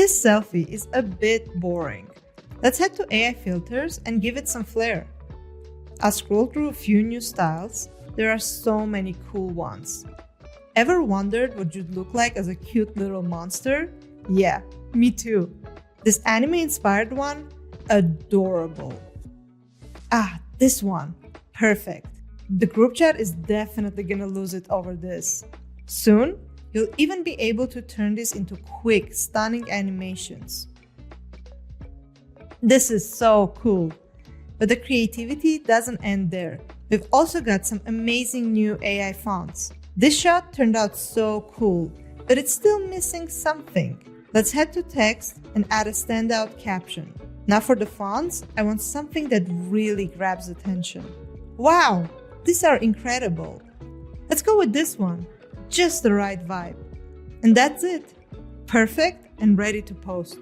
This selfie is a bit boring. Let's head to AI filters and give it some flair. I'll scroll through a few new styles. There are so many cool ones. Ever wondered what you'd look like as a cute little monster? Yeah, me too. This anime-inspired one? Adorable. Ah, this one. Perfect. The group chat is definitely gonna lose it over this. Soon, you'll even be able to turn this into quick, stunning animations. This is so cool. But the creativity doesn't end there. We've also got some amazing new AI fonts. This shot turned out so cool, but it's still missing something. Let's head to text and add a standout caption. Now for the fonts, I want something that really grabs attention. Wow, these are incredible. Let's go with this one. Just the right vibe. And that's it. Perfect and ready to post.